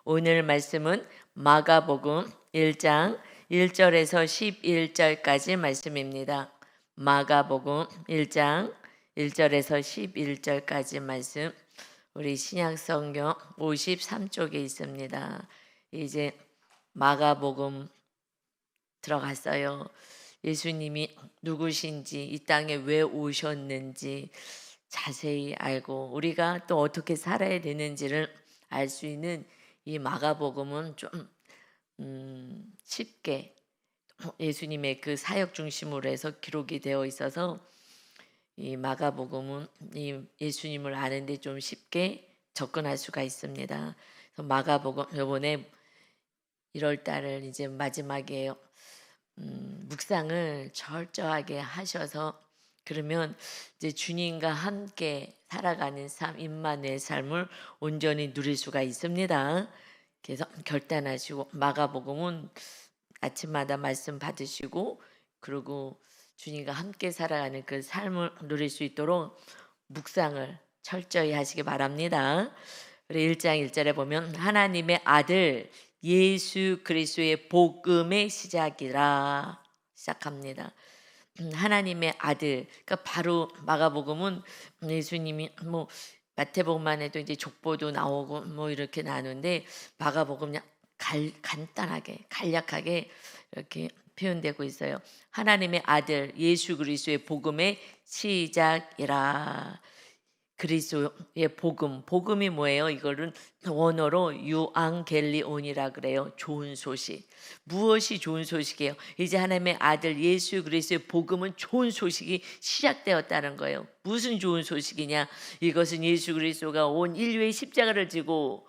오늘 말씀은 마가복음 1장 1절에서 11절까지 말씀입니다. 마가복음 1장 1절에서 11절까지 말씀, 우리 신약성경 53쪽에 있습니다. 이제 마가복음 들어갔어요. 예수님이 누구신지, 이 땅에 왜 오셨는지 자세히 알고 우리가 또 어떻게 살아야 되는지를 알 수 있는 이 마가복음은 좀 쉽게 예수님의 그 사역 중심으로 해서 기록이 되어 있어서 이 마가복음은 이 예수님을 아는데 좀 쉽게 접근할 수가 있습니다. 그래서 마가복음 이번에 1월 달을 이제 마지막이에요. 묵상을 철저하게 하셔서 그러면 이제 주님과 함께 살아가는 삶, 임마누엘 삶을 온전히 누릴 수가 있습니다. 그래서 결단하시고 마가복음은 아침마다 말씀 받으시고 그리고 주님과 함께 살아가는 그 삶을 누릴 수 있도록 묵상을 철저히 하시기 바랍니다. 우리 1장 1절에 보면 하나님의 아들 예수 그리스도의 복음의 시작이라 시작합니다. 하나님의 아들, 그러니까 바로 마가복음은 예수님이 뭐 마태복음만 해도 이제 족보도 나오고 뭐 이렇게 나누는데 마가복음 그냥 간단하게 간략하게 이렇게 표현되고 있어요. 하나님의 아들 예수 그리스도의 복음의 시작이라. 그리스도의 복음, 복음이 뭐예요? 이거는 원어로 유앙겔리온이라 그래요. 좋은 소식. 무엇이 좋은 소식이에요? 이제 하나님의 아들 예수 그리스도의 복음은 좋은 소식이 시작되었다는 거예요. 무슨 좋은 소식이냐? 이것은 예수 그리스도가 온 인류의 십자가를 지고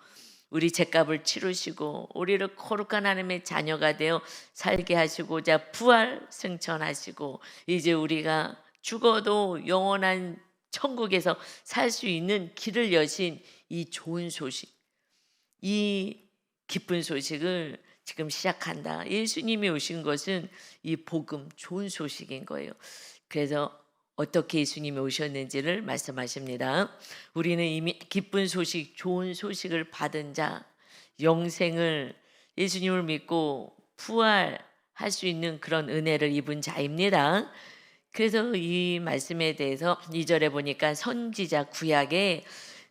우리 죄값을 치르시고 우리를 거룩한 하나님의 자녀가 되어 살게 하시고자 부활 승천하시고 이제 우리가 죽어도 영원한 천국에서 살 수 있는 길을 여신 이 좋은 소식, 이 기쁜 소식을 지금 시작한다. 예수님이 오신 것은 이 복음, 좋은 소식인 거예요. 그래서 어떻게 예수님이 오셨는지를 말씀하십니다. 우리는 이미 기쁜 소식, 좋은 소식을 받은 자, 영생을 예수님을 믿고 부활할 수 있는 그런 은혜를 입은 자입니다. 그래서 이 말씀에 대해서 2절에 보니까 선지자 구약의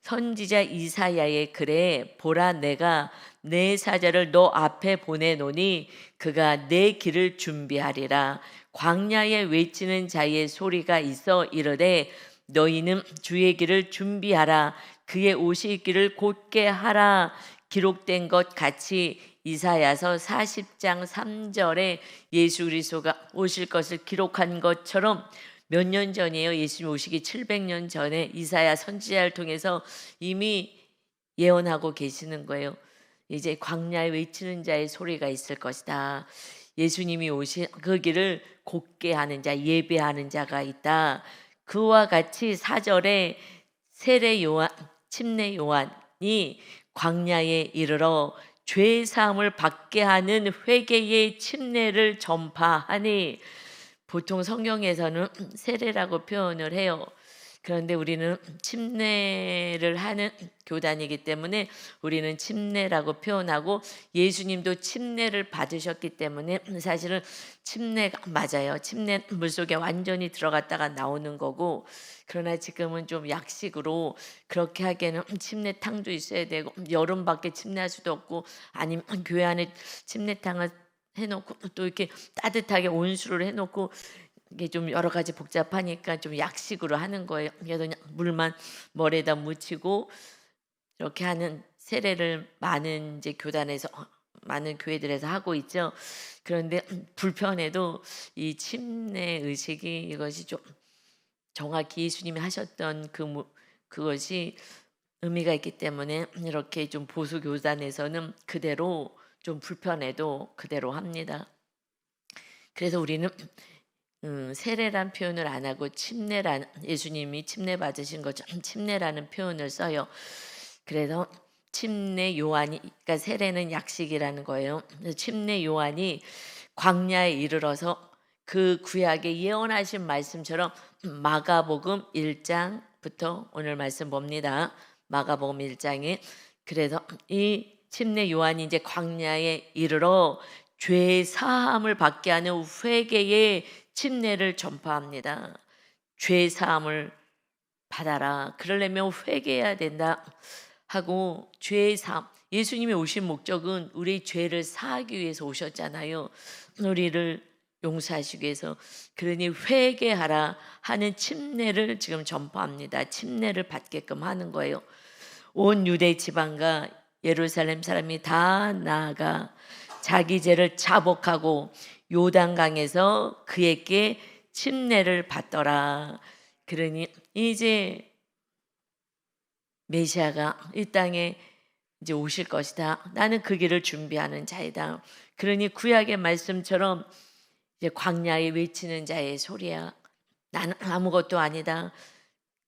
선지자 이사야의 글에 보라 내가 내 사자를 너 앞에 보내노니 그가 내 길을 준비하리라. 광야에 외치는 자의 소리가 있어 이르되 너희는 주의 길을 준비하라. 그의 오실 길을 곧게 하라. 기록된 것 같이 이사야서 40장 3절에 예수 그리스도가 오실 것을 기록한 것처럼 몇 년 전이에요. 예수님 오시기 700년 전에 이사야 선지자를 통해서 이미 예언하고 계시는 거예요. 이제 광야에 외치는 자의 소리가 있을 것이다. 예수님이 오신 그 길을 곧게 하는 자, 예배하는 자가 있다. 그와 같이 4절에 세례 요한, 침례 요한이 광야에 이르러 죄 사함을 받게 하는 회개의 침례를 전파하니 보통 성경에서는 세례라고 표현을 해요. 그런데 우리는 침례를 하는 교단이기 때문에 우리는 침례라고 표현하고 예수님도 침례를 받으셨기 때문에 사실은 침례가 맞아요. 침례 물속에 완전히 들어갔다가 나오는 거고 그러나 지금은 좀 약식으로 그렇게 하기에는 침례탕도 있어야 되고 여름밖에 침례할 수도 없고 아니면 교회 안에 침례탕을 해놓고 또 이렇게 따뜻하게 온수를 해놓고 이게 좀 여러 가지 복잡하니까 좀 약식으로 하는 거예요. 그래서 그냥 물만 머리에다 묻히고 이렇게 하는 세례를 많은 이제 교단에서 많은 교회들에서 하고 있죠. 그런데 불편해도 이 침례 의식이 이것이 좀 정확히 예수님이 하셨던 그것이 의미가 있기 때문에 이렇게 좀 보수 교단에서는 그대로 좀 불편해도 그대로 합니다. 그래서 우리는 세례란 표현을 안 하고 침례란 예수님이 침례 받으신 것처럼 침례라는 표현을 써요. 그래서 침례 요한이 그러니까 세례는 약식이라는 거예요. 침례 요한이 광야에 이르러서 그 구약에 예언하신 말씀처럼 마가복음 1장부터 오늘 말씀 봅니다. 마가복음 1장에 그래서 이 침례 요한이 이제 광야에 이르러 죄 사함을 받게 하는 회개의 침례를 전파합니다. 죄 사함을 받아라. 그러려면 회개해야 된다 하고 죄 사함. 예수님이 오신 목적은 우리 죄를 사하기 위해서 오셨잖아요. 우리를 용서하시기 위해서. 그러니 회개하라 하는 침례를 지금 전파합니다. 침례를 받게끔 하는 거예요. 온 유대 지방과 예루살렘 사람이 다 나아가 자기 죄를 자복하고 요단강에서 그에게 침례를 받더라. 그러니 이제 메시아가 이 땅에 이제 오실 것이다. 나는 그 길을 준비하는 자이다. 그러니 구약의 말씀처럼 이제 광야에 외치는 자의 소리야. 나는 아무것도 아니다.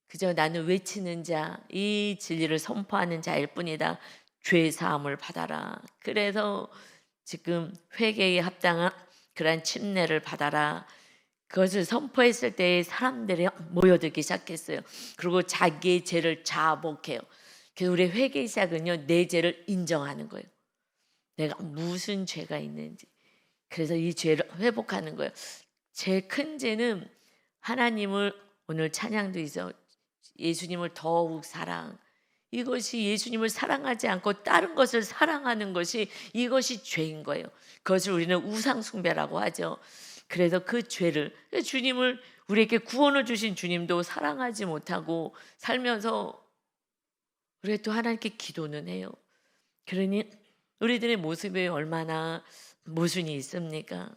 그저 나는 외치는 자, 이 진리를 선포하는 자일 뿐이다. 죄 사함을 받아라. 그래서 지금 회개에 합당한 그러한 침례를 받아라. 그것을 선포했을 때 사람들이 모여들기 시작했어요. 그리고 자기의 죄를 자복해요. 그래서 우리 회개 시작은요, 내 죄를 인정하는 거예요. 내가 무슨 죄가 있는지. 그래서 이 죄를 회복하는 거예요. 제일 큰 죄는 하나님을, 오늘 찬양도 있어, 예수님을 더욱 사랑. 이것이 예수님을 사랑하지 않고 다른 것을 사랑하는 것이, 이것이 죄인 거예요. 그것을 우리는 우상 숭배라고 하죠. 그래서 그 죄를, 주님을, 우리에게 구원을 주신 주님도 사랑하지 못하고 살면서 우리가 또 하나님께 기도는 해요. 그러니 우리들의 모습에 얼마나 모순이 있습니까?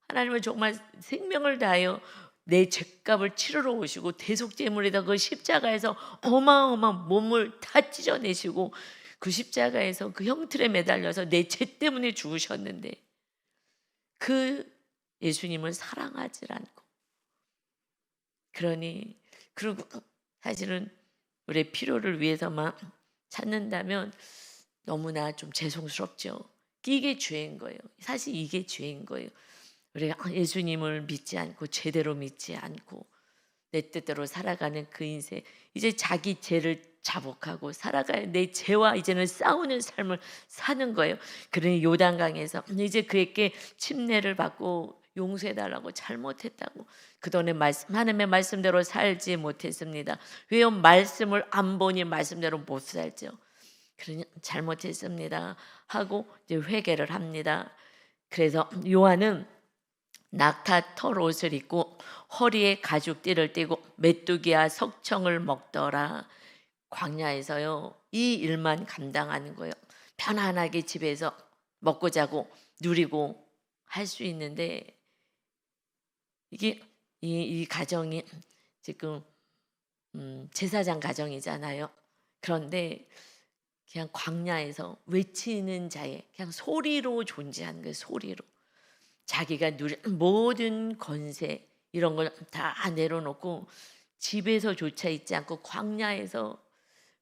하나님은 정말 생명을 다하여 내 죄값을 치르러 오시고 대속제물에다 그 십자가에서 어마어마한 몸을 다 찢어내시고 그 십자가에서 그 형틀에 매달려서 내 죄 때문에 죽으셨는데 그 예수님을 사랑하지 않고, 그러니, 그리고 사실은 우리의 필요를 위해서만 찾는다면 너무나 좀 죄송스럽죠. 이게 죄인 거예요. 사실 이게 죄인 거예요. 우리가 예수님을 믿지 않고 제대로 믿지 않고 내 뜻대로 살아가는 그 인생, 이제 자기 죄를 자복하고 살아가야, 내 죄와 이제는 싸우는 삶을 사는 거예요. 그러니 요단강에서 이제 그에게 침례를 받고 용서해달라고, 잘못했다고, 그동안에 하나님의 말씀대로 살지 못했습니다. 왜요? 말씀을 안 보니 말씀대로 못 살죠. 그러니 잘못했습니다 하고 이제 회개를 합니다. 그래서 요한은 낙타 털 옷을 입고 허리에 가죽띠를 띠고 메뚜기와 석청을 먹더라. 광야에서요, 이 일만 감당하는 거예요. 편안하게 집에서 먹고 자고 누리고 할 수 있는데, 이게 이 가정이 지금 제사장 가정이잖아요. 그런데 그냥 광야에서 외치는 자의 그냥 소리로 존재하는 거예요. 소리로. 자기가 누린 모든 권세 이런 걸 다 내려놓고 집에서조차 있지 않고 광야에서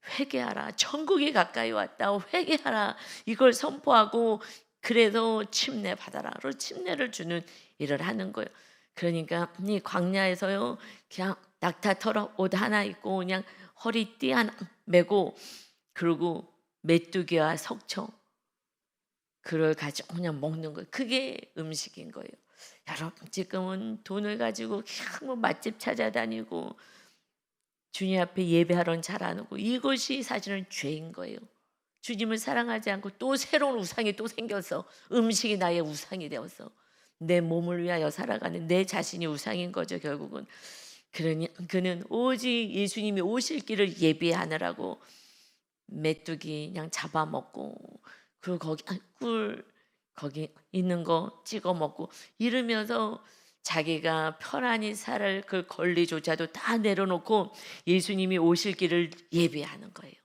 회개하라. 천국이 가까이 왔다. 회개하라. 이걸 선포하고, 그래서 침례 받아라. 로 침례를 주는 일을 하는 거예요. 그러니까 이 광야에서요, 그냥 낙타 털 옷 하나 입고 그냥 허리띠 하나 메고, 그리고 메뚜기와 석청, 그걸 가지고 그냥 먹는 거예요. 그게 음식인 거예요. 여러분, 지금은 돈을 가지고 그냥 뭐 맛집 찾아다니고 주님 앞에 예배하러는 잘 안 오고, 이것이 사실은 죄인 거예요. 주님을 사랑하지 않고 또 새로운 우상이 또 생겨서 음식이 나의 우상이 되어서 내 몸을 위하여 살아가는 내 자신이 우상인 거죠, 결국은. 그러니 그는 오직 예수님이 오실 길을 예비하느라고 메뚜기 그냥 잡아먹고, 그리고 거기 꿀 거기 있는 거 찍어 먹고 이러면서 자기가 편안히 살 그 권리조차도 다 내려놓고 예수님이 오실 길을 예비하는 거예요.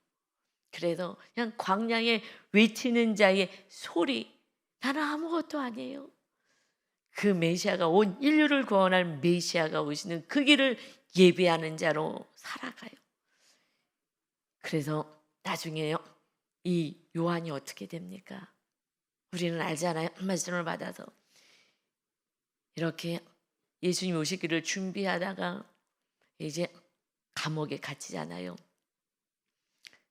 그래서 그냥 광야에 외치는 자의 소리, 나는 아무것도 아니에요. 그 메시아가, 온 인류를 구원할 메시아가 오시는 그 길을 예비하는 자로 살아가요. 그래서 나중에요, 이 요한이 어떻게 됩니까? 우리는 알잖아요. 말씀을 받아서 이렇게 예수님 오실 길을 준비하다가 이제 감옥에 갇히잖아요.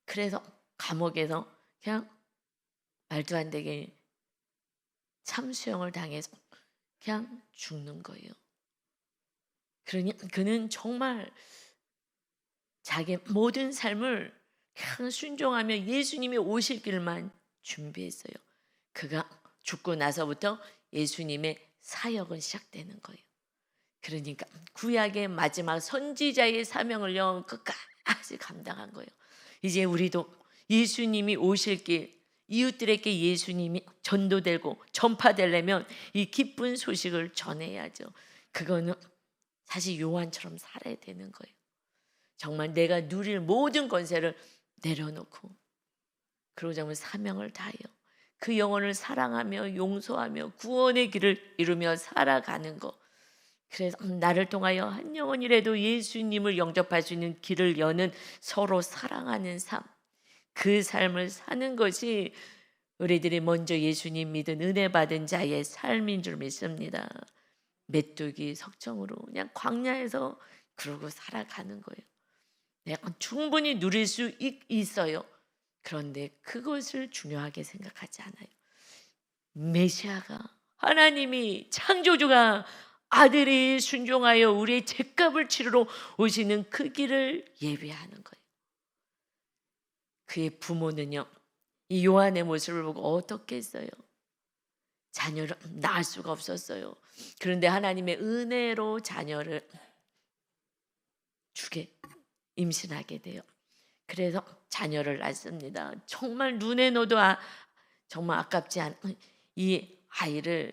그래서 감옥에서 그냥 말도 안 되게 참수형을 당해서 그냥 죽는 거예요. 그러니 그는 정말 자기 모든 삶을 그냥 순종하며 예수님이 오실 길만 준비했어요. 그가 죽고 나서부터 예수님의 사역은 시작되는 거예요. 그러니까 구약의 마지막 선지자의 사명을요 끝까지 감당한 거예요. 이제 우리도 예수님이 오실 길, 이웃들에게 예수님이 전도되고 전파되려면 이 기쁜 소식을 전해야죠. 그거는 사실 요한처럼 살아야 되는 거예요. 정말 내가 누릴 모든 권세를 내려놓고 그러자 하면 사명을 다해요. 그 영혼을 사랑하며 용서하며 구원의 길을 이루며 살아가는 것. 그래서 나를 통하여 한 영혼이라도 예수님을 영접할 수 있는 길을 여는 서로 사랑하는 삶, 그 삶을 사는 것이 우리들이 먼저 예수님 믿은 은혜 받은 자의 삶인 줄 믿습니다. 메뚜기 석청으로 그냥 광야에서 그러고 살아가는 거예요. 내가 충분히 누릴 수 있어요. 그런데 그것을 중요하게 생각하지 않아요. 메시아가, 하나님이, 창조주가 아들이 순종하여 우리의 죄값을 치르러 오시는 그 길을 예비하는 거예요. 그의 부모는요, 이 요한의 모습을 보고 어떻게 했어요? 자녀를 낳을 수가 없었어요. 그런데 하나님의 은혜로 자녀를 주게 임신하게 돼요. 그래서 자녀를 낳습니다. 정말 눈에 넣어도 정말 아깝지 않은 이 아이를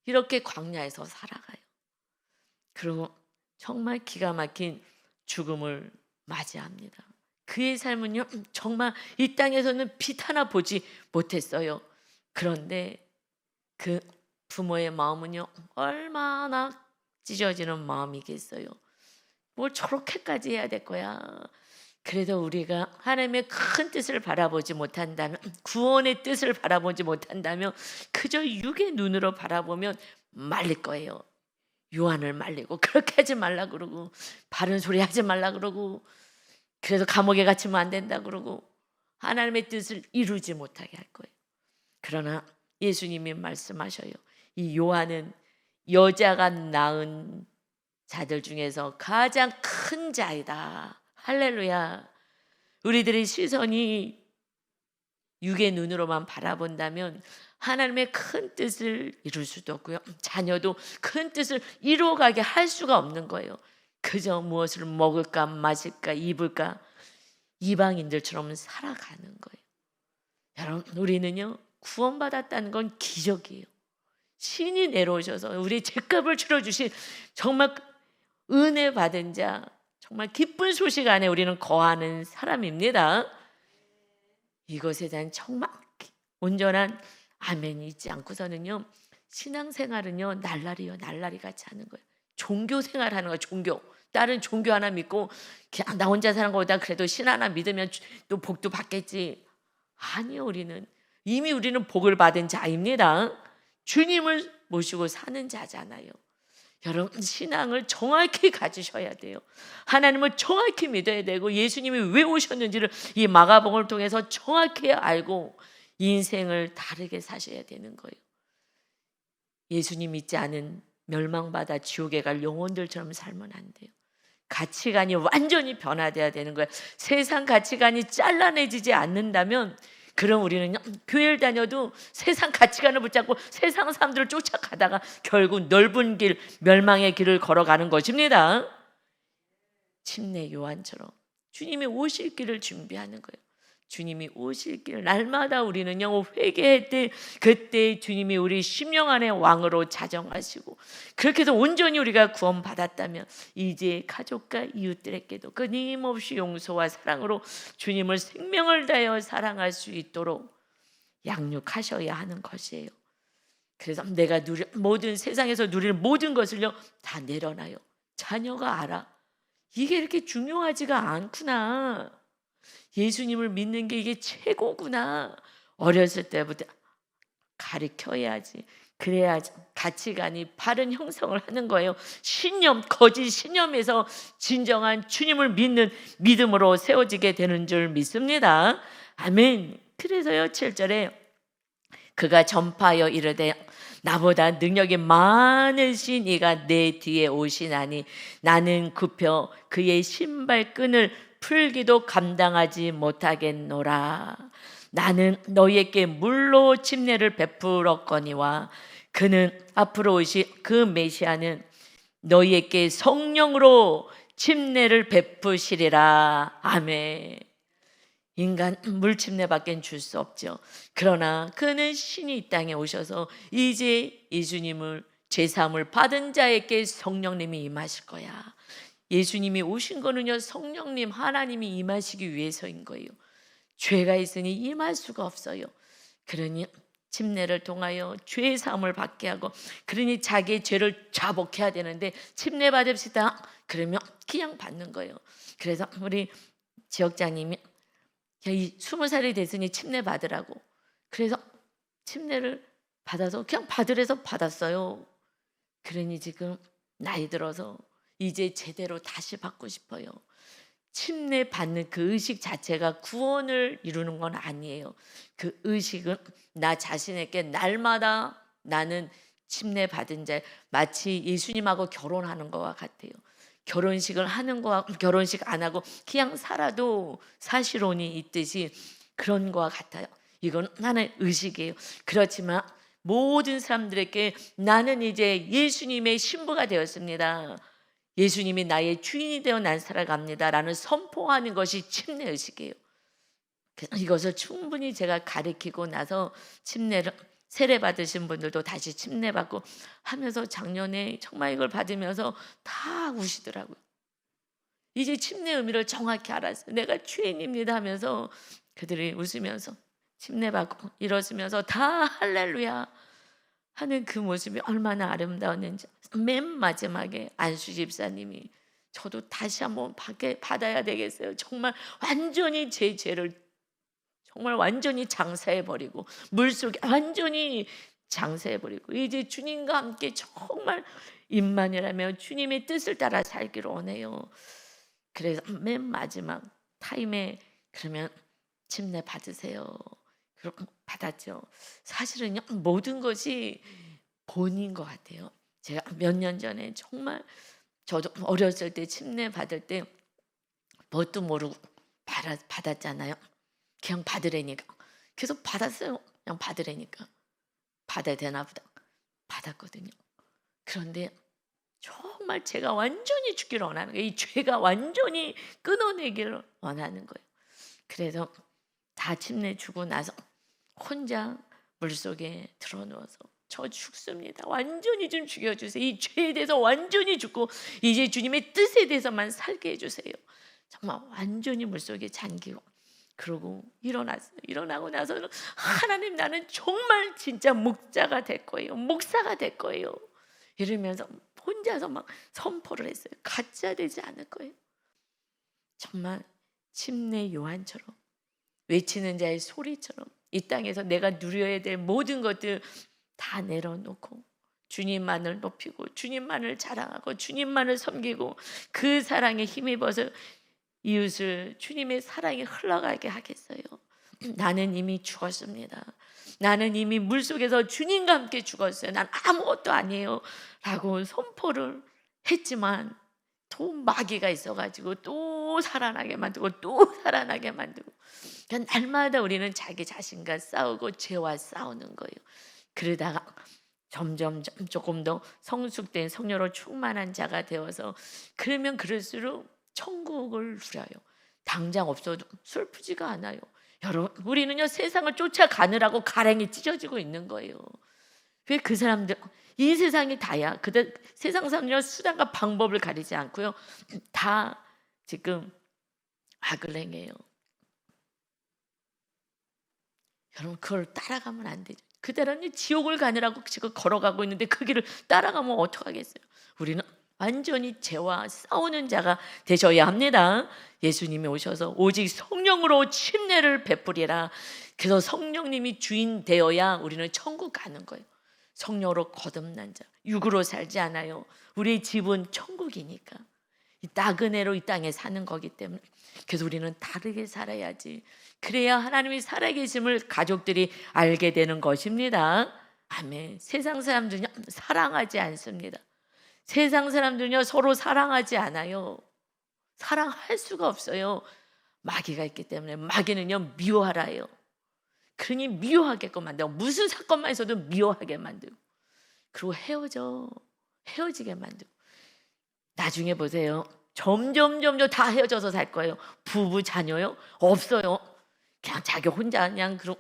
이렇게 광야에서 살아가요. 그리고 정말 기가 막힌 죽음을 맞이합니다. 그의 삶은요 정말 이 땅에서는 빛 하나 보지 못했어요. 그런데 그 부모의 마음은요 얼마나 찢어지는 마음이겠어요. 뭘 저렇게까지 해야 될 거야. 그래도 우리가 하나님의 큰 뜻을 바라보지 못한다면, 구원의 뜻을 바라보지 못한다면 그저 육의 눈으로 바라보면 말릴 거예요. 요한을 말리고 그렇게 하지 말라 그러고 바른 소리 하지 말라 그러고 그래서 감옥에 갇히면 안 된다 그러고 하나님의 뜻을 이루지 못하게 할 거예요. 그러나 예수님이 말씀하셔요. 이 요한은 여자가 낳은 자들 중에서 가장 큰 자이다. 할렐루야. 우리들의 시선이 육의 눈으로만 바라본다면 하나님의 큰 뜻을 이룰 수도 없고요. 자녀도 큰 뜻을 이루어가게 할 수가 없는 거예요. 그저 무엇을 먹을까 마실까 입을까 이방인들처럼 살아가는 거예요. 여러분 우리는요 구원받았다는 건 기적이에요. 신이 내려오셔서 우리 죄값을 치러주신 정말 은혜 받은 자, 정말 기쁜 소식 안에 우리는 거하는 사람입니다. 이것에 대한 정말 온전한 아멘이 있지 않고서는요 신앙생활은요 날라리 같이 하는 거예요. 종교생활 하는 거예요. 종교. 다른 종교 하나 믿고 그냥 나 혼자 사는 것보다 그래도 신 하나 믿으면 또 복도 받겠지. 아니요, 우리는 복을 받은 자입니다. 주님을 모시고 사는 자잖아요. 여러분 신앙을 정확히 가지셔야 돼요. 하나님을 정확히 믿어야 되고 예수님이 왜 오셨는지를 이 마가복음을 통해서 정확히 알고 인생을 다르게 사셔야 되는 거예요. 예수님 믿지 않은 멸망받아 지옥에 갈 영혼들처럼 살면 안 돼요. 가치관이 완전히 변화돼야 되는 거예요. 세상 가치관이 잘라내지지 않는다면 그럼 우리는 교회를 다녀도 세상 가치관을 붙잡고 세상 사람들을 쫓아가다가 결국 넓은 길, 멸망의 길을 걸어가는 것입니다. 침례 요한처럼 주님이 오실 길을 준비하는 거예요. 주님이 오실 길 날마다 우리는요 회개할 때 그때 주님이 우리 심령 안에 왕으로 자정하시고 그렇게 해서 온전히 우리가 구원받았다면 이제 가족과 이웃들에게도 끊임없이 용서와 사랑으로 주님을 생명을 다하여 사랑할 수 있도록 양육하셔야 하는 것이에요. 그래서 내가 세상에서 누릴 모든 것을요 다 내려놔요. 자녀가 알아. 이게 이렇게 중요하지가 않구나. 예수님을 믿는 게 이게 최고구나. 어렸을 때부터 가르쳐야지. 그래야지 가치관이 바른 형성을 하는 거예요. 거짓 신념에서 진정한 주님을 믿는 믿음으로 세워지게 되는 줄 믿습니다. 아멘. 그래서요 7절에 그가 전파하여 이르되 나보다 능력이 많으신 이가 내 뒤에 오시나니 나는 굽혀 그의 신발끈을 풀기도 감당하지 못하겠노라. 나는 너희에게 물로 침례를 베풀었거니와 그는 앞으로 오실 그 메시아는 너희에게 성령으로 침례를 베푸시리라. 아멘. 인간 물침례밖엔 줄 수 없죠. 그러나 그는 신이 이 땅에 오셔서 이제 예수님을 죄사함을 받은 자에게 성령님이 임하실 거야. 예수님이 오신 거는요, 성령님 하나님이 임하시기 위해서인 거예요. 죄가 있으니 임할 수가 없어요. 그러니 침례를 통하여 죄 사함을 받게 하고, 그러니 자기의 죄를 자복해야 되는데 침례 받읍시다 그러면 그냥 받는 거예요. 그래서 우리 지역장님이 이 20살이 됐으니 침례 받으라고, 그래서 침례를 받아서 그냥 받으래서 받았어요. 그러니 지금 나이 들어서 이제 제대로 다시 받고 싶어요. 침례 받는 그 의식 자체가 구원을 이루는 건 아니에요. 그 의식은 나 자신에게 날마다 나는 침례 받은 자, 마치 예수님하고 결혼하는 것과 같아요. 결혼식을 하는 거와 결혼식 안 하고 그냥 살아도 사실혼이 있듯이 그런 거와 같아요. 이건 하나의 의식이에요. 그렇지만 모든 사람들에게 나는 이제 예수님의 신부가 되었습니다, 예수님이 나의 주인이 되어 난 살아갑니다 라는 선포하는 것이 침례 의식이에요. 이것을 충분히 제가 가르치고 나서 침례를 세례 받으신 분들도 다시 침례 받고 하면서 작년에 정말 이걸 받으면서 다 우시더라고요. 이제 침례 의미를 정확히 알았어요. 내가 죄인입니다 하면서 그들이 웃으면서 침례 받고 일어서면서 다 할렐루야 하는 그 모습이 얼마나 아름다웠는지. 맨 마지막에 안수 집사님이 저도 다시 한번 받아야 되겠어요. 정말 완전히 제 죄를 정말 완전히 장사해버리고 물속에 완전히 장사해버리고 이제 주님과 함께 정말 임만이라며 주님의 뜻을 따라 살기를 원해요. 그래서 맨 마지막 타임에 그러면 침례 받으세요. 그렇게 받았죠. 사실은요, 모든 것이 본인 것 같아요. 제가 몇 년 전에 정말 저도 어렸을 때 침례 받을 때 뭣도 모르고 받았잖아요. 그냥 받으라니까. 계속 받았어요. 그냥 받으라니까. 받아야 되나 보다. 받았거든요. 그런데 정말 제가 완전히 죽기를 원하는 거예요. 이 죄가 완전히 끊어내기를 원하는 거예요. 그래서 다 침례 주고 나서 혼자 물속에 들어누워서 저 죽습니다, 완전히 좀 죽여주세요, 이 죄에 대해서 완전히 죽고 이제 주님의 뜻에 대해서만 살게 해주세요. 정말 완전히 물속에 잠기고 그러고 일어났어요. 일어나고 나서는 하나님, 나는 정말 진짜 목자가 될 거예요, 목사가 될 거예요 이러면서 혼자서 막 선포를 했어요. 가짜 되지 않을 거예요. 정말 침례 요한처럼 외치는 자의 소리처럼 이 땅에서 내가 누려야 될 모든 것들 다 내려놓고 주님만을 높이고 주님만을 자랑하고 주님만을 섬기고 그 사랑에 힘입어서 이웃을 주님의 사랑이 흘러가게 하겠어요. 나는 이미 죽었습니다. 나는 이미 물속에서 주님과 함께 죽었어요. 난 아무것도 아니에요 라고 선포를 했지만 또 마귀가 있어가지고 또 살아나게 만들고 또 살아나게 만들고, 그러니까 날마다 우리는 자기 자신과 싸우고 죄와 싸우는 거예요. 그러다가 점점 조금 더 성숙된 성령으로 충만한 자가 되어서 그러면 그럴수록 천국을 누려요. 당장 없어도 슬프지가 않아요. 여러분, 우리는요 세상을 쫓아가느라고 가랭이 찢어지고 있는 거예요. 왜 그 사람들, 이 세상이 다야. 그들 세상 사람들은 수단과 방법을 가리지 않고요, 다 지금 악을 행해요. 여러분, 그걸 따라가면 안 되죠. 그들은 지옥을 가느라고 지금 걸어가고 있는데 그 길을 따라가면 어떡하겠어요. 우리는 완전히 죄와 싸우는 자가 되셔야 합니다. 예수님이 오셔서 오직 성령으로 침례를 베풀이라. 그래서 성령님이 주인 되어야 우리는 천국 가는 거예요. 성령으로 거듭난 자, 육으로 살지 않아요. 우리의 집은 천국이니까. 이 나그네로 이 땅에 사는 거기 때문에 그래서 우리는 다르게 살아야지. 그래야 하나님이 살아계심을 가족들이 알게 되는 것입니다. 아멘. 세상 사람들은요 사랑하지 않습니다. 세상 사람들은요 서로 사랑하지 않아요. 사랑할 수가 없어요. 마귀가 있기 때문에. 마귀는요 미워하라요. 그러니 미워하게끔 만들고 무슨 사건만 있어도 미워하게 만들고 그리고 헤어지게 만들고 나중에 보세요. 점점 다 헤어져서 살 거예요. 부부 자녀요? 없어요. 그냥 자기 혼자 그냥 그런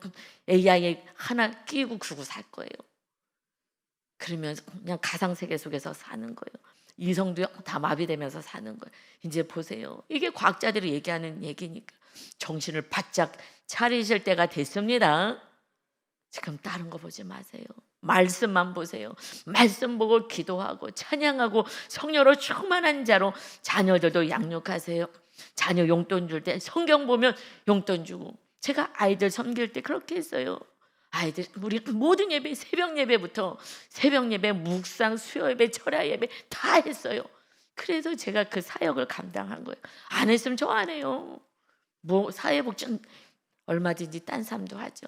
AI 하나 끼고 그러고 살 거예요. 그러면서 그냥 가상세계 속에서 사는 거예요. 이성도 다 마비되면서 사는 거예요. 이제 보세요. 이게 과학자들이 얘기하는 얘기니까 정신을 바짝 차리실 때가 됐습니다. 지금 다른 거 보지 마세요. 말씀만 보세요. 말씀 보고 기도하고 찬양하고 성령으로 충만한 자로 자녀들도 양육하세요. 자녀 용돈 줄 때 성경 보면 용돈 주고 제가 아이들 섬길 때 그렇게 했어요. 아이들 우리 모든 예배 새벽 예배부터 새벽 예배 묵상 수요 예배 철야 예배 다 했어요. 그래서 제가 그 사역을 감당한 거예요. 안 했으면 저 안 해요. 뭐 사회복지 얼마든지 딴 삶도 하죠.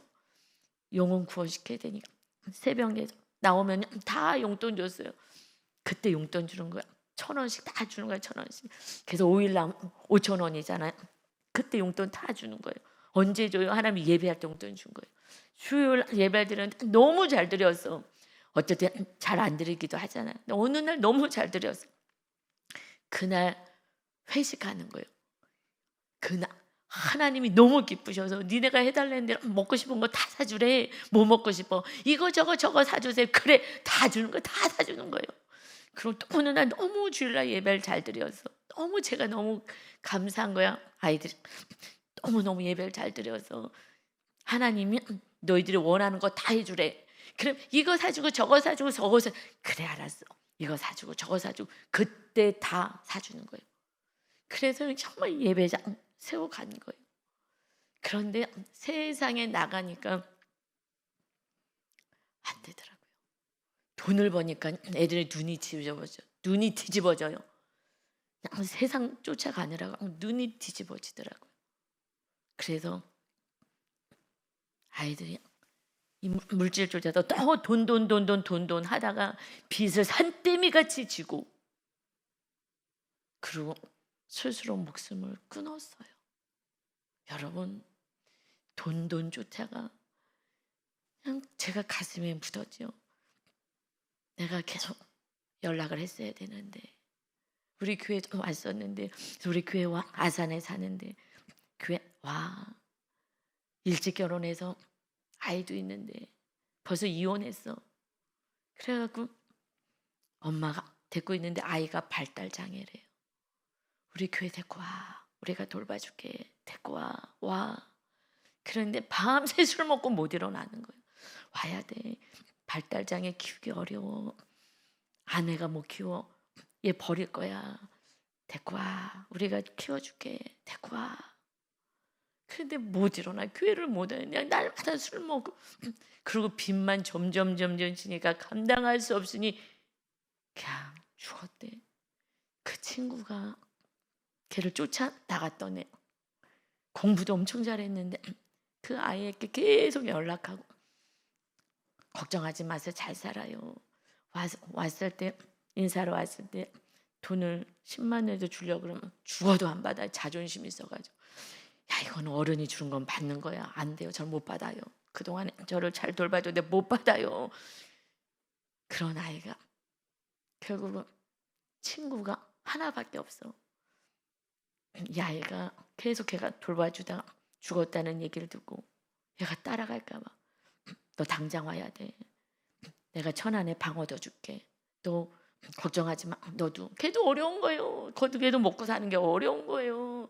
영혼 구원시켜야 되니까 새벽에 나오면 다 용돈 줬어요. 그때 용돈 주는 거야. 1,000원씩 다 주는 거야. 1,000원씩. 그래서 5일 나면 5,000원이잖아요. 그때 용돈 다 주는 거예요. 언제 줘요? 하나님이 예배할 때 용돈 준 거예요. 수요일 예배 드렸는데 너무 잘 드렸어. 어떨 때 잘 안 드리기도 하잖아요. 근데 어느 날 너무 잘 드렸어. 그날 회식하는 거예요. 그날 하나님이 너무 기쁘셔서 니네가 해달라는 대로 먹고 싶은 거 다 사주래. 뭐 먹고 싶어? 이거 저거 사주세요. 그래 다 주는 거 다 사주는 거예요. 그리고 또 어느 날 너무 주일날 예배를 잘 드려서 너무 제가 너무 감사한 거야. 아이들이 너무너무 예배를 잘 드려서 하나님이 너희들이 원하는 거 다 해주래. 그럼 이거 사주고 저거 사주고 저거 사 그래 알았어. 이거 사주고 저거 사주고 그때 다 사주는 거예요. 그래서 정말 예배장 세워 간 거예요. 그런데 세상에 나가니까 안 되더라고요. 돈을 버니까 애들이 눈이 뒤집어져요. 그냥 세상 쫓아가느라고 눈이 뒤집어지더라고요. 그래서 아이들이 이 물질 쫓아서 또 돈 하다가 빚을 산더미 같이 지고 그리고 스스로 목숨을 끊었어요. 여러분 돈 쫓아가 그냥 제가 가슴에 묻었죠. 내가 계속 연락을 했어야 되는데 우리 교회 왔었는데 우리 교회 와 아산에 사는데 교회 와 일찍 결혼해서 아이도 있는데 벌써 이혼했어. 그래갖고 엄마가 데리고 있는데 아이가 발달 장애래요. 우리 교회 데리고 와. 우리가 돌봐줄게. 데리고 와. 그런데 밤새 술 먹고 못 일어나는 거예요. 와야 돼. 발달 장애 키우기 어려워. 아내가 못 키워. 얘 버릴 거야. 데리고 와. 우리가 키워줄게. 데리고 와. 그런데 못 일어나. 교회를 못 해. 그냥 날마다 술 먹고. 그리고 빚만 점점 지니까 감당할 수 없으니 그냥 죽었대. 그 친구가 걔를 쫓아 나갔더니 공부도 엄청 잘했는데 그 아이에게 계속 연락하고 걱정하지 마세요. 잘 살아요. 왔을 때 인사로 왔을 때 돈을 10만 원도 주려고 그러면 죽어도 안 받아요. 자존심이 있어가지고. 야 이건 어른이 주는 건 받는 거야. 안 돼요. 절 못 받아요. 그동안에 저를 잘 돌봐줬는데 못 받아요. 그런 아이가 결국은 친구가 하나밖에 없어. 이 아이가 계속 걔가 돌봐주다가 죽었다는 얘기를 듣고 얘가 따라갈까 봐 너 당장 와야 돼. 내가 천안에 방 얻어줄게. 너 걱정하지 마. 너도 걔도 어려운 거예요. 걔도 먹고 사는 게 어려운 거예요.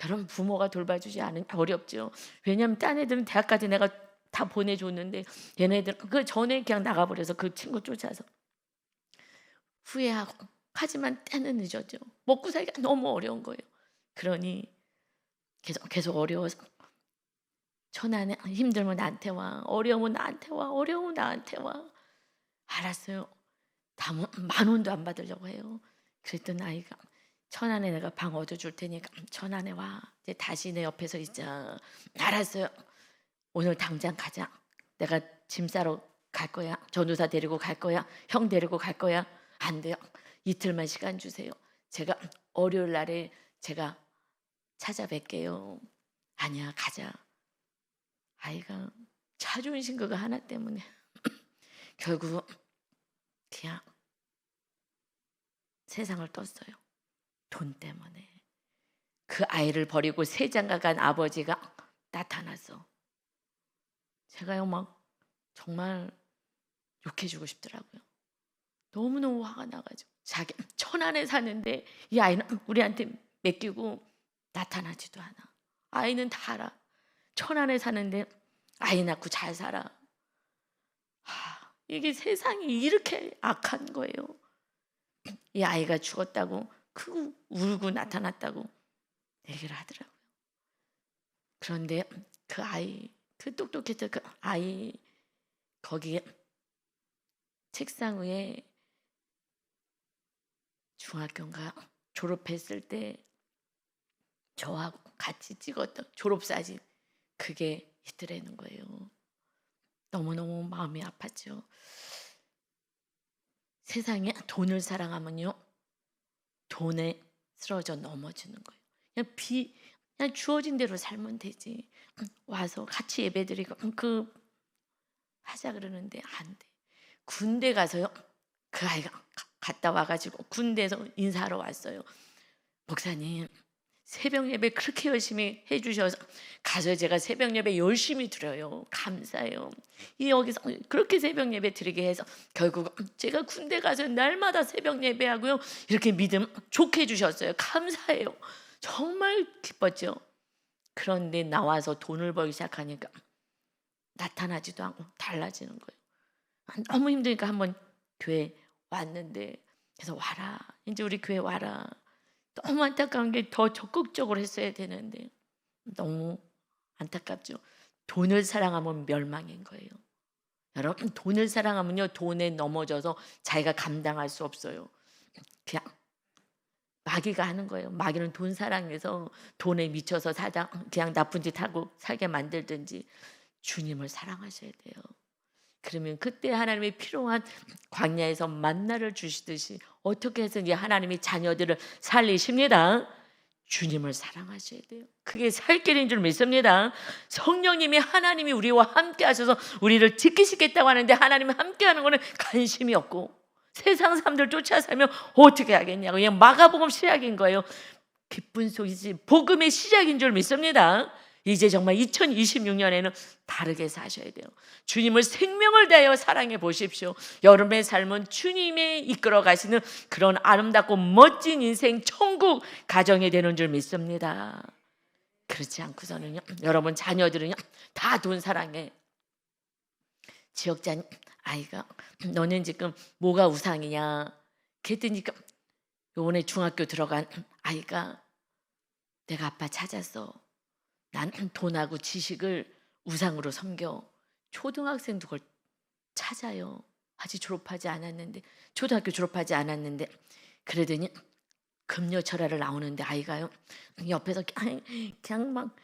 여러분 부모가 돌봐주지 않으면 어렵죠. 왜냐하면 딴 애들은 대학까지 내가 다 보내줬는데 얘네들 그 전에 그냥 나가버려서 그 친구 쫓아서 후회하고 하지만 때는 늦었죠. 먹고 살기가 너무 어려운 거예요. 그러니 계속 어려워서 천안에 힘들면 나한테 와. 어려우면 나한테 와. 어려우면 나한테 와. 알았어요. 다 10,000원도 안 받으려고 해요. 그랬더니 아이가 천안에 내가 방 얻어줄 테니까 천안에 와. 이제 다시 내 옆에서 있자. 알았어요. 오늘 당장 가자. 내가 짐 싸러 갈 거야. 전도사 데리고 갈 거야. 형 데리고 갈 거야. 안 돼요. 이틀만 시간 주세요. 제가 월요일 날에 제가 찾아뵐게요. 아니야, 가자. 아이가 자존심 그거 하나 때문에 결국 그냥 세상을 떴어요. 돈 때문에. 그 아이를 버리고 세장가 간 아버지가 나타났어. 제가요 막 정말 욕해주고 싶더라고요. 너무너무 화가 나가지고 자기 천안에 사는데 이 아이는 우리한테 맡기고 나타나지도 않아. 아이는 다 알아. 천안에 사는데 아이 낳고 잘 살아. 이게 세상이 이렇게 악한 거예요. 이 아이가 죽었다고 크고 울고 나타났다고 얘기를 하더라고요. 그런데 그 아이, 그 똑똑했던 그 아이 거기에 책상 위에 중학교인가 졸업했을 때 저하고 같이 찍었던 졸업사진 그게 있더라는 거예요. 너무너무 마음이 아팠죠. 세상에 돈을 사랑하면요 돈에 쓰러져 넘어지는 거예요. 그냥 주어진 대로 살면 되지. 와서 같이 예배드리고 그 하자 그러는데 안 돼. 군대 가서요. 그 아이가 갔다 와가지고 군대에서 인사하러 왔어요. 목사님 새벽 예배 그렇게 열심히 해주셔서 가서 제가 새벽 예배 열심히 드려요. 감사해요. 이 여기서 그렇게 새벽 예배 드리게 해서 결국 제가 군대 가서 날마다 새벽 예배하고요. 이렇게 믿음 좋게 해주셨어요. 감사해요. 정말 기뻤죠. 그런데 나와서 돈을 벌기 시작하니까 나타나지도 않고 달라지는 거예요. 너무 힘드니까 한번 교회 왔는데 그래서 와라. 이제 우리 교회 와라. 너무 안타까운 게 더 적극적으로 했어야 되는데 너무 안타깝죠. 돈을 사랑하면 멸망인 거예요. 여러분 돈을 사랑하면요 돈에 넘어져서 자기가 감당할 수 없어요. 그냥 마귀가 하는 거예요. 마귀는 돈 사랑해서 돈에 미쳐서 사다 그냥 나쁜 짓 하고 살게 만들든지 주님을 사랑하셔야 돼요. 그러면 그때 하나님이 필요한 광야에서 만나를 주시듯이 어떻게 해서든지 하나님이 자녀들을 살리십니다. 주님을 사랑하셔야 돼요. 그게 살 길인 줄 믿습니다. 성령님이 하나님이 우리와 함께 하셔서 우리를 지키시겠다고 하는데 하나님이 함께 하는 거는 관심이 없고 세상 사람들 쫓아 살면 어떻게 하겠냐고 그냥 마가복음 시작인 거예요. 기쁜 소식이 복음의 시작인 줄 믿습니다. 이제 정말 2026년에는 다르게 사셔야 돼요. 주님을 생명을 다하여 사랑해 보십시오. 여러분의 삶은 주님이 이끌어 가시는 그런 아름답고 멋진 인생 천국 가정이 되는 줄 믿습니다. 그렇지 않고서는요 여러분 자녀들은요 다 돈 사랑해. 지역장 아이가 너는 지금 뭐가 우상이냐 그랬더니 요번에 중학교 들어간 아이가 내가 아빠 찾았어. 나는 돈하고 지식을 우상으로 섬겨. 초등학생도 그걸 찾아요. 아직 졸업하지 않았는데 초등학교 졸업하지 않았는데 그러더니 금요철야를 나오는데 아이가요 옆에서 그냥 막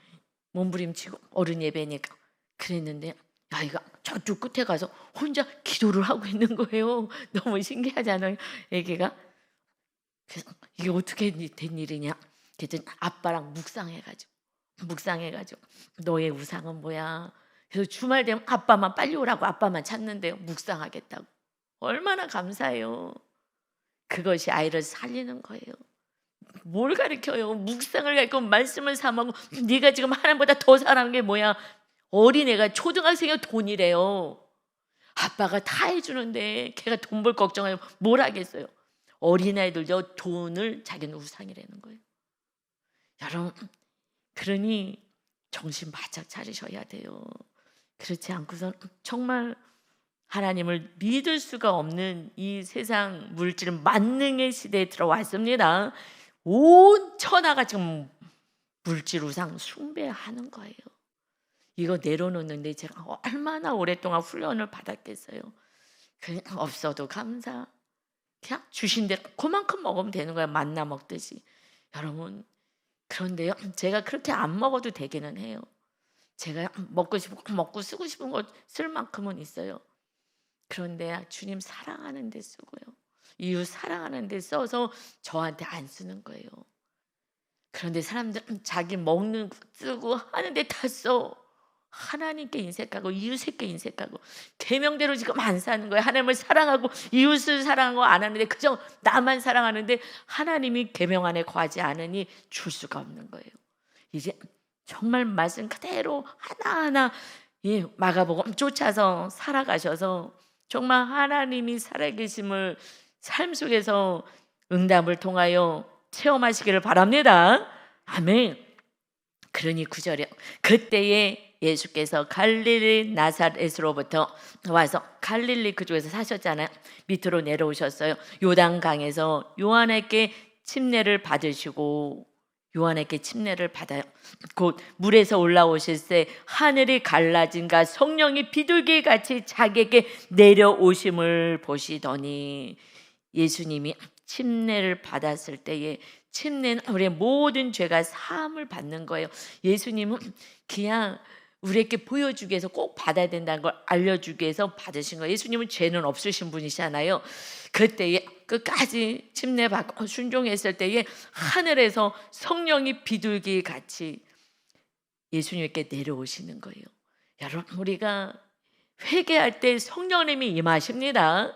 몸부림치고 어른 예배니까 그랬는데 아이가 저쪽 끝에 가서 혼자 기도를 하고 있는 거예요. 너무 신기하잖아요. 애기가. 그래서 이게 어떻게 된 일이냐 그랬더니 아빠랑 묵상해가지고 너의 우상은 뭐야? 그래서 주말 되면 아빠만 빨리 오라고 아빠만 찾는데요. 묵상하겠다고. 얼마나 감사해요. 그것이 아이를 살리는 거예요. 뭘 가르쳐요? 묵상을 가르치고 말씀을 삼하고 네가 지금 하나님보다 더 사랑하는 게 뭐야? 어린애가 초등학생이 돈이래요. 아빠가 다 해주는데 걔가 돈 벌 걱정하면 뭘 하겠어요? 어린아이들도 돈을 자기는 우상이라는 거예요. 여러분 그러니 정신 바짝 차리셔야 돼요. 그렇지 않고서 정말 하나님을 믿을 수가 없는 이 세상 물질 만능의 시대에 들어왔습니다. 온 천하가 지금 물질 우상 숭배하는 거예요. 이거 내려놓는데 제가 얼마나 오랫동안 훈련을 받았겠어요. 그냥 없어도 감사. 그냥 주신 대로 그만큼 먹으면 되는 거야. 만나 먹듯이. 여러분, 그런데요, 제가 그렇게 안 먹어도 되기는 해요. 제가 먹고 싶고 먹고 쓰고 싶은 거 쓸 만큼은 있어요. 그런데 주님 사랑하는 데 쓰고요, 이웃 사랑하는 데 써서 저한테 안 쓰는 거예요. 그런데 사람들은 자기 먹는 거 쓰고 하는 데 다 써. 하나님께 인색하고 이웃에게 인색하고 계명대로 지금 안 사는 거예요. 하나님을 사랑하고 이웃을 사랑하는 거 안 하는데 그저 나만 사랑하는데 하나님이 계명 안에 거하지 않으니 줄 수가 없는 거예요. 이제 정말 말씀 그대로 하나하나 마가복음 쫓아서 살아가셔서 정말 하나님이 살아계심을 삶 속에서 응답을 통하여 체험하시기를 바랍니다. 아멘. 그러니 9절에 그때에 예수께서 갈릴리 나사렛으로부터 와서, 갈릴리 그쪽에서 사셨잖아요. 밑으로 내려오셨어요. 요단강에서 요한에게 침례를 받으시고, 요한에게 침례를 받아요. 곧 물에서 올라오실 때 하늘이 갈라진가 성령이 비둘기같이 자기에게 내려오심을 보시더니, 예수님이 침례를 받았을 때에 침례는 우리의 모든 죄가 사함을 받는 거예요. 예수님은 그냥 우리에게 보여주기 위해서 꼭 받아야 된다는 걸 알려주기 위해서 받으신 거예요. 예수님은 죄는 없으신 분이잖아요. 그때에 끝까지 침례받고 순종했을 때에 하늘에서 성령이 비둘기 같이 예수님께 내려오시는 거예요. 여러분, 우리가 회개할 때 성령님이 임하십니다.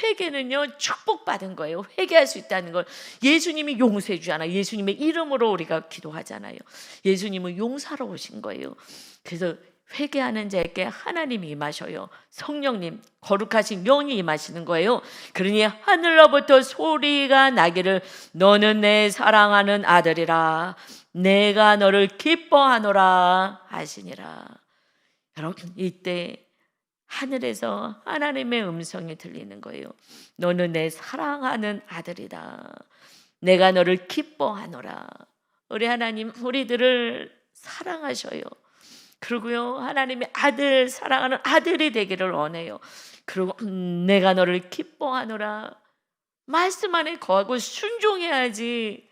회개는요, 축복받은 거예요. 회개할 수 있다는 걸 예수님이 용서해 주잖아요. 예수님의 이름으로 우리가 기도하잖아요. 예수님은 용사로 오신 거예요. 그래서 회개하는 자에게 하나님이 임하셔요. 성령님, 거룩하신 영이 임하시는 거예요. 그러니 하늘로부터 소리가 나기를 너는 내 사랑하는 아들이라, 내가 너를 기뻐하노라 하시니라. 여러분, 이때 하늘에서 하나님의 음성이 들리는 거예요. 너는 내 사랑하는 아들이다, 내가 너를 기뻐하노라. 우리 하나님 우리들을 사랑하셔요. 그리고요, 하나님의 아들, 사랑하는 아들이 되기를 원해요. 그리고 내가 너를 기뻐하노라, 말씀 안에 거하고 순종해야지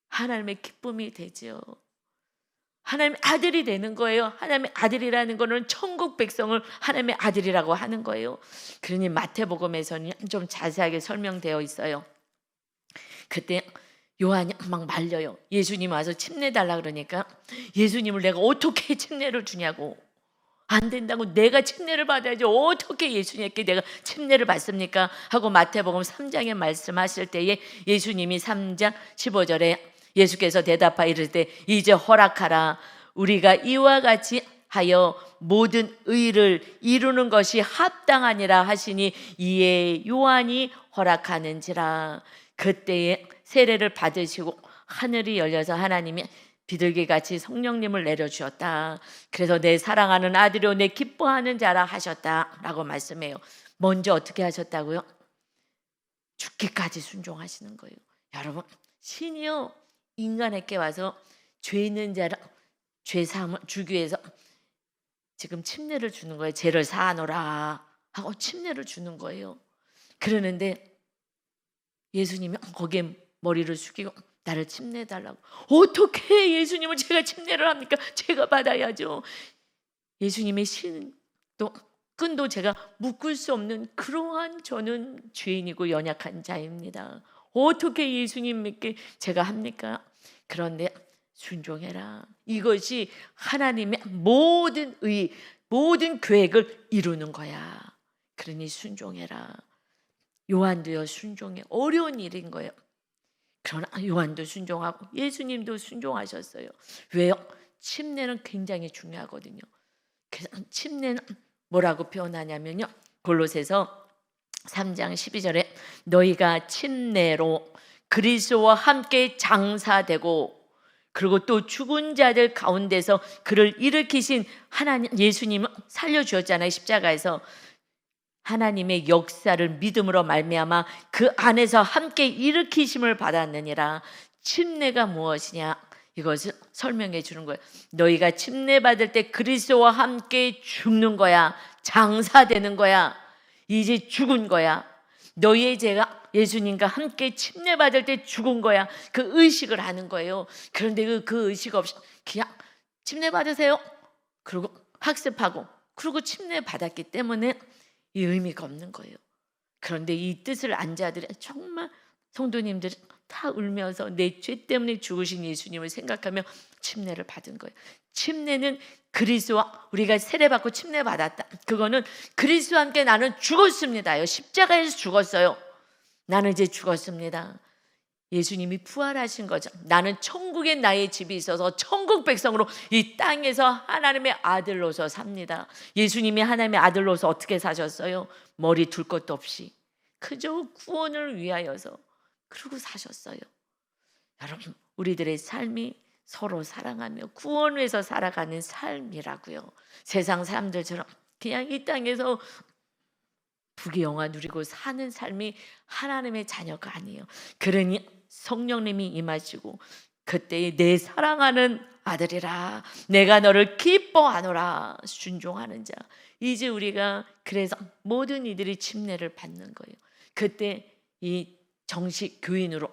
하나님의 기쁨이 되죠. 하나님의 아들이 되는 거예요. 하나님의 아들이라는 거는 천국 백성을 하나님의 아들이라고 하는 거예요. 그러니 마태복음에서는 좀 자세하게 설명되어 있어요. 그때 요한이 막 말려요. 예수님 와서 침례 달라 그러니까 예수님을 내가 어떻게 침례를 주냐고. 안 된다고, 내가 침례를 받아야지 어떻게 예수님께 내가 침례를 받습니까? 하고 마태복음 3장에 말씀하실 때에 예수님이 3장 15절에 예수께서 대답하여 이르시되 이제 허락하라. 우리가 이와 같이 하여 모든 의를 이루는 것이 합당하니라 하시니 이에 요한이 허락하는지라. 그때에 세례를 받으시고 하늘이 열려서 하나님이 비둘기같이 성령님을 내려주었다. 그래서 내 사랑하는 아들이요 내 기뻐하는 자라 하셨다라고 말씀해요. 먼저 어떻게 하셨다고요? 죽기까지 순종하시는 거예요. 여러분, 신이요 인간에게 와서 죄 있는 자를 죄 사함을 주기 위해서 지금 침례를 주는 거예요. 죄를 사하노라 하고 침례를 주는 거예요. 그러는데 예수님이 거기에 머리를 숙이고 나를 침례해달라고. 어떻게 예수님을 제가 침례를 합니까? 제가 받아야죠. 예수님의 신도 끈도 제가 묶을 수 없는 그러한 저는 죄인이고 연약한 자입니다. 어떻게 예수님께 제가 합니까? 그런데 순종해라. 이것이 하나님의 모든 모든 계획을 이루는 거야. 그러니 순종해라. 요한도요 순종해. 어려운 일인 거예요. 그러나 요한도 순종하고 예수님도 순종하셨어요. 왜요? 침례는 굉장히 중요하거든요. 그래서 침례는 뭐라고 표현하냐면요, 골로새서 3장 12절에 너희가 침례로 그리스도와 함께 장사되고 그리고 또 죽은 자들 가운데서 그를 일으키신 하나님 예수님을 살려주었잖아요. 십자가에서 하나님의 역사를 믿음으로 말미암아 그 안에서 함께 일으키심을 받았느니라. 침례가 무엇이냐? 이것을 설명해 주는 거예요. 너희가 침례 받을 때 그리스도와 함께 죽는 거야. 장사되는 거야. 이제 죽은 거야. 너희의 죄가 예수님과 함께 침례받을 때 죽은 거야. 그 의식을 하는 거예요. 그런데 그 의식 없이 그냥 침례받으세요. 그리고 학습하고 그리고 침례받았기 때문에 이 의미가 없는 거예요. 그런데 이 뜻을 안 자들이 정말 성도님들이 다 울면서 내 죄 때문에 죽으신 예수님을 생각하며 침례를 받은 거예요. 침례는 그리스도와 우리가 세례받고 침례받았다. 그거는 그리스도와 함께 나는 죽었습니다요. 십자가에서 죽었어요. 나는 이제 죽었습니다. 예수님이 부활하신 거죠. 나는 천국에 나의 집이 있어서 천국 백성으로 이 땅에서 하나님의 아들로서 삽니다. 예수님이 하나님의 아들로서 어떻게 사셨어요? 머리 둘 것도 없이 그저 구원을 위하여서 그러고 사셨어요. 여러분, 우리들의 삶이 서로 사랑하며 구원을 위해서 살아가는 삶이라고요. 세상 사람들처럼 그냥 이 땅에서 부귀영화 누리고 사는 삶이 하나님의 자녀가 아니에요. 그러니 성령님이 임하시고 그때 내 사랑하는 아들이라 내가 너를 기뻐하노라 순종하는 자. 이제 우리가 그래서 모든 이들이 침례를 받는 거예요. 그때 이 정식 교인으로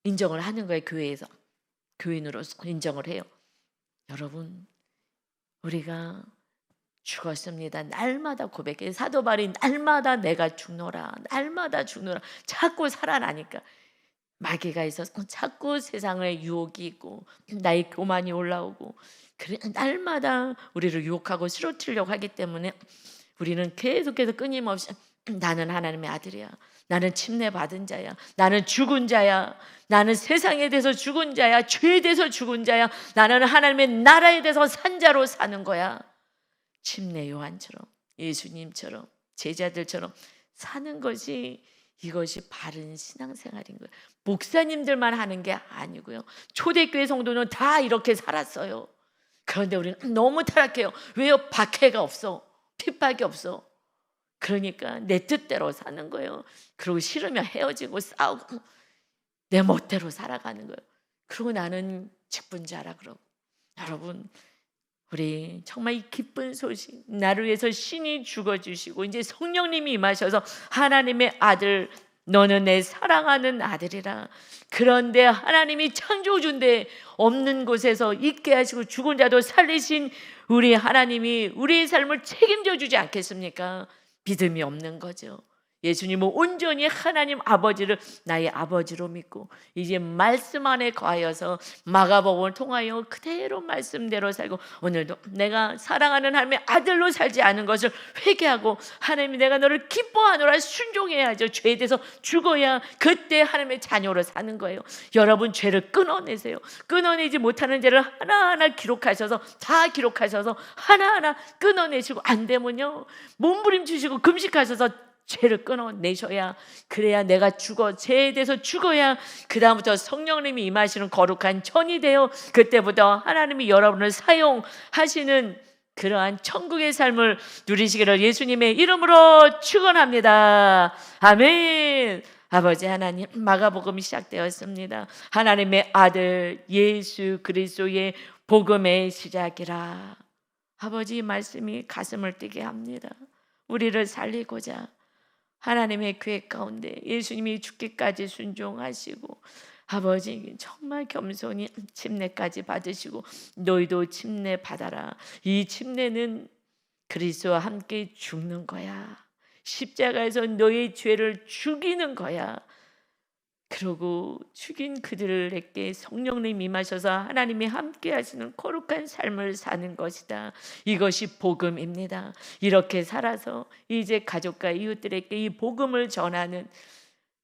인정을 하는 거예요. 교회에서 교인으로서 인정을 해요. 여러분, 우리가 죽었습니다. 날마다 고백해. 사도 바울이 날마다 내가 죽노라, 날마다 죽노라. 자꾸 살아나니까 마귀가 있어서 자꾸 세상에 유혹이 있고 나의 교만이 올라오고 그래 날마다 우리를 유혹하고 쓰러뜨리려고 하기 때문에 우리는 계속해서 끊임없이 나는 하나님의 아들이야. 나는 침례받은 자야. 나는 죽은 자야. 나는 세상에 대해서 죽은 자야. 죄에 대해서 죽은 자야. 나는 하나님의 나라에 대해서 산 자로 사는 거야. 침례 요한처럼 예수님처럼 제자들처럼 사는 것이 이것이 바른 신앙생활인 거예요. 목사님들만 하는 게 아니고요. 초대교회 성도는 다 이렇게 살았어요. 그런데 우리는 너무 타락해요. 왜요? 박해가 없어. 핍박이 없어. 그러니까 내 뜻대로 사는 거예요. 그리고 싫으면 헤어지고 싸우고 내 멋대로 살아가는 거예요. 그리고 나는 직분자라 그러고. 여러분, 우리 정말 이 기쁜 소식, 나를 위해서 신이 죽어주시고 이제 성령님이 임하셔서 하나님의 아들, 너는 내 사랑하는 아들이라. 그런데 하나님이 창조주인데 없는 곳에서 있게 하시고 죽은 자도 살리신 우리 하나님이 우리의 삶을 책임져 주지 않겠습니까? 믿음이 없는 거죠. 예수님은 온전히 하나님 아버지를 나의 아버지로 믿고 이제 말씀 안에 거하여서 마가복음을 통하여 그대로 말씀대로 살고 오늘도 내가 사랑하는 하나님의 아들로 살지 않은 것을 회개하고 하나님이 내가 너를 기뻐하노라 순종해야죠. 죄에 대해서 죽어야 그때 하나님의 자녀로 사는 거예요. 여러분, 죄를 끊어내세요. 끊어내지 못하는 죄를 하나하나 기록하셔서 다 기록하셔서 하나하나 끊어내시고 안 되면요 몸부림치시고 금식하셔서 죄를 끊어내셔야 그래야 내가 죄에 대해서 죽어야 그 다음부터 성령님이 임하시는 거룩한 전이 되어 그때부터 하나님이 여러분을 사용하시는 그러한 천국의 삶을 누리시기를 예수님의 이름으로 축원합니다. 아멘. 아버지 하나님, 마가복음이 시작되었습니다. 하나님의 아들 예수 그리스도의 복음의 시작이라. 아버지 말씀이 가슴을 뛰게 합니다. 우리를 살리고자 하나님의 계획 가운데 예수님이 죽기까지 순종하시고 아버지 정말 겸손히 침례까지 받으시고 너희도 침례 받아라. 이 침례는 그리스도와 함께 죽는 거야. 십자가에서 너의 죄를 죽이는 거야. 그러고 죽인 그들에게 성령님이 임하셔서 하나님이 함께 하시는 거룩한 삶을 사는 것이다. 이것이 복음입니다. 이렇게 살아서 이제 가족과 이웃들에게 이 복음을 전하는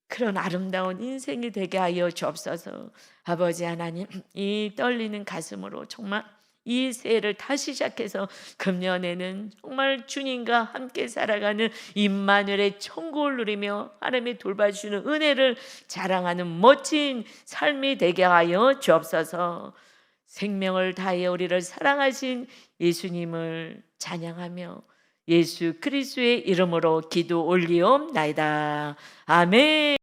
그런 아름다운 인생이 되게 하여 주옵소서. 아버지 하나님, 이 떨리는 가슴으로 정말 이 새해를 다시 시작해서 금년에는 정말 주님과 함께 살아가는 임마누엘의 천국을 누리며 하나님의 돌봐주시는 은혜를 자랑하는 멋진 삶이 되게 하여 주옵소서. 생명을 다하여 우리를 사랑하신 예수님을 찬양하며 예수 그리스도의 이름으로 기도 올리옵나이다. 아멘.